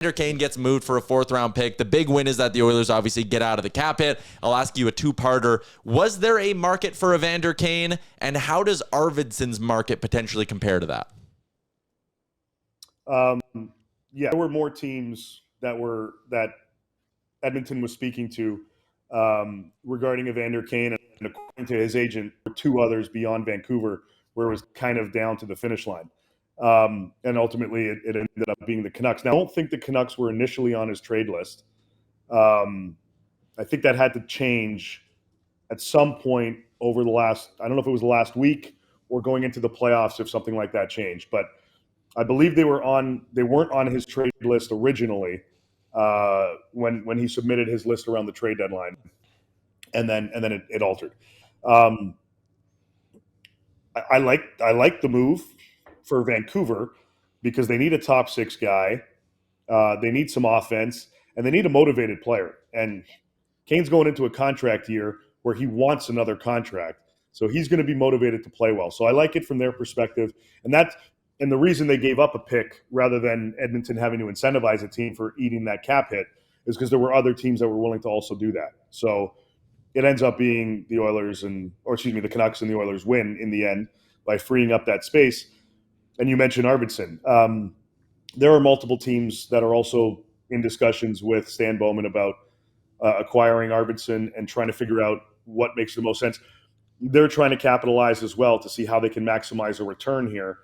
Kane gets moved for a 4th-round pick. The big win is that the Oilers obviously get out of the cap hit. I'll ask you a 2-parter. Was there a market for Evander Kane, and how does Arvidsson's market potentially compare to that? Yeah, there were more teams that Edmonton was speaking to regarding Evander Kane, and according to his agent, there were 2 others beyond Vancouver where it was kind of down to the finish line. And ultimately, it ended up being the Canucks. Now, I don't think the Canucks were initially on his trade list. I think that had to change at some point over the last, I don't know if it was the last week or going into the playoffs if something like that changed. But I believe they weren't on his trade list originally when he submitted his list around the trade deadline, and then it altered. I like the move for Vancouver because they need a top 6 guy, they need some offense, and they need a motivated player. And Kane's going into a contract year where he wants another contract, so he's going to be motivated to play well. So I like it from their perspective, and the reason they gave up a pick rather than Edmonton having to incentivize a team for eating that cap hit is because there were other teams that were willing to also do that. So it ends up being the Canucks and the Oilers win in the end by freeing up that space. And you mentioned Arvidsson. There are multiple teams that are also in discussions with Stan Bowman about acquiring Arvidsson and trying to figure out what makes the most sense. They're trying to capitalize as well to see how they can maximize a return here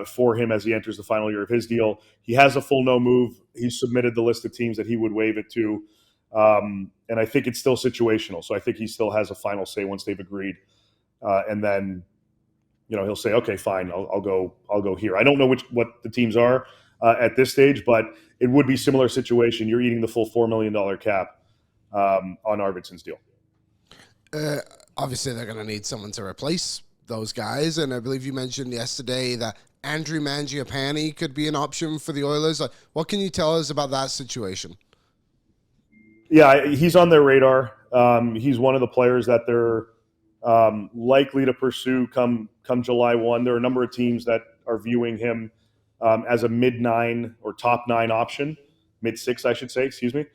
for him as he enters the final year of his deal. He has a full no move. He submitted the list of teams that he would waive it to. And I think it's still situational. So I think he still has a final say once they've agreed. And then, he'll say, okay, fine, I'll go here. I don't know what the teams are at this stage, but it would be similar situation. You're eating the full $4 million cap on Arvidsson's deal. Obviously, they're going to need someone to replace those guys. And I believe you mentioned yesterday that Andrew Mangiapane could be an option for the Oilers. What can you tell us about that situation? Yeah, he's on their radar. He's one of the players that they're likely to pursue come July 1. There are a number of teams that are viewing him as a mid-9 or top-9 option, mid-6, I should say, excuse me.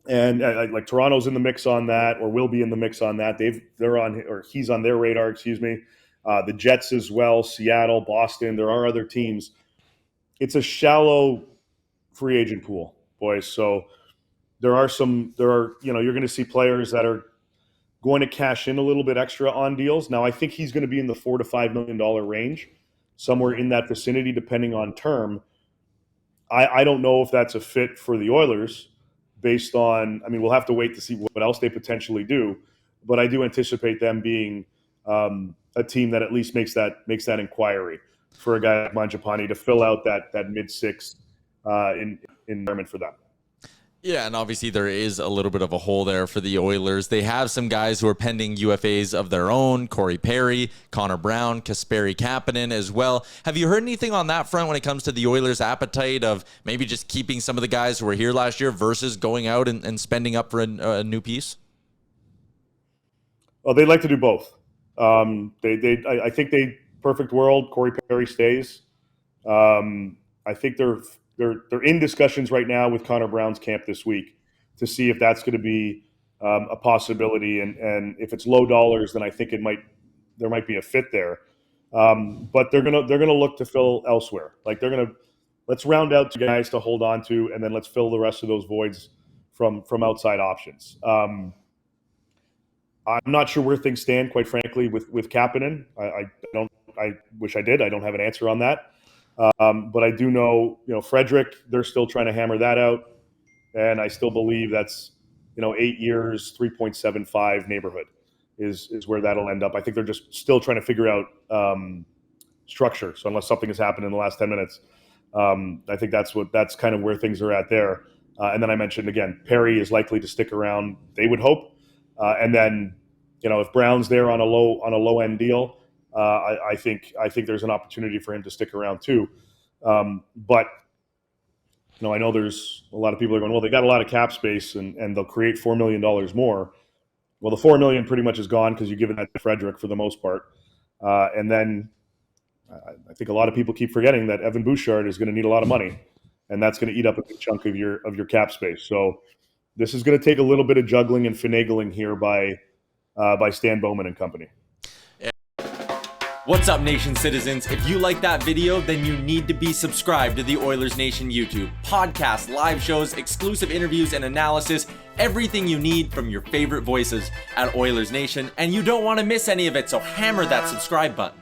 And like Toronto's in the mix on that, or will be in the mix on that. He's on their radar, excuse me. The Jets as well, Seattle, Boston. There are other teams. It's a shallow free agent pool, boys. So you're going to see players that are going to cash in a little bit extra on deals. Now, I think he's going to be in the $4 to $5 million range, somewhere in that vicinity, depending on term. I don't know if that's a fit for the Oilers based on, we'll have to wait to see what else they potentially do, but I do anticipate them being a team that at least makes that inquiry for a guy like Mangiapane to fill out that mid-6 environment for them. Yeah, and obviously there is a little bit of a hole there for the Oilers. They have some guys who are pending UFAs of their own, Corey Perry, Connor Brown, Kasperi Kapanen as well. Have you heard anything on that front when it comes to the Oilers' appetite of maybe just keeping some of the guys who were here last year versus going out and spending up for a new piece? Well, they'd like to do both. I think perfect world, Corey Perry stays. I think they're in discussions right now with Connor Brown's camp this week to see if that's going to be a possibility, and if it's low dollars, then I think there might be a fit there. But they're gonna look to fill elsewhere. Like let's round out two guys to hold on to, and then let's fill the rest of those voids from outside options. I'm not sure where things stand, quite frankly, with Kapanen. I wish I did. I don't have an answer on that. But I do know, Frederick, they're still trying to hammer that out. And I still believe that's, 8 years, 3.75 neighborhood is where that'll end up. I think they're just still trying to figure out structure. So unless something has happened in the last 10 minutes, I think that's kind of where things are at there. And then I mentioned, again, Perry is likely to stick around, they would hope. And then, if Brown's there on a low end deal, I think there's an opportunity for him to stick around too. But I know there's a lot of people are going, well, they got a lot of cap space and they'll create $4 million more. Well, the $4 million pretty much is gone because you give it that to Frederick for the most part. And then I think a lot of people keep forgetting that Evan Bouchard is going to need a lot of money. and that's going to eat up a big chunk of your cap space. So this is going to take a little bit of juggling and finagling here by Stan Bowman and company. What's up, Nation citizens? If you like that video, then you need to be subscribed to the Oilers Nation YouTube. Podcasts, live shows, exclusive interviews, and analysis. Everything you need from your favorite voices at Oilers Nation. And you don't want to miss any of it, so hammer that subscribe button.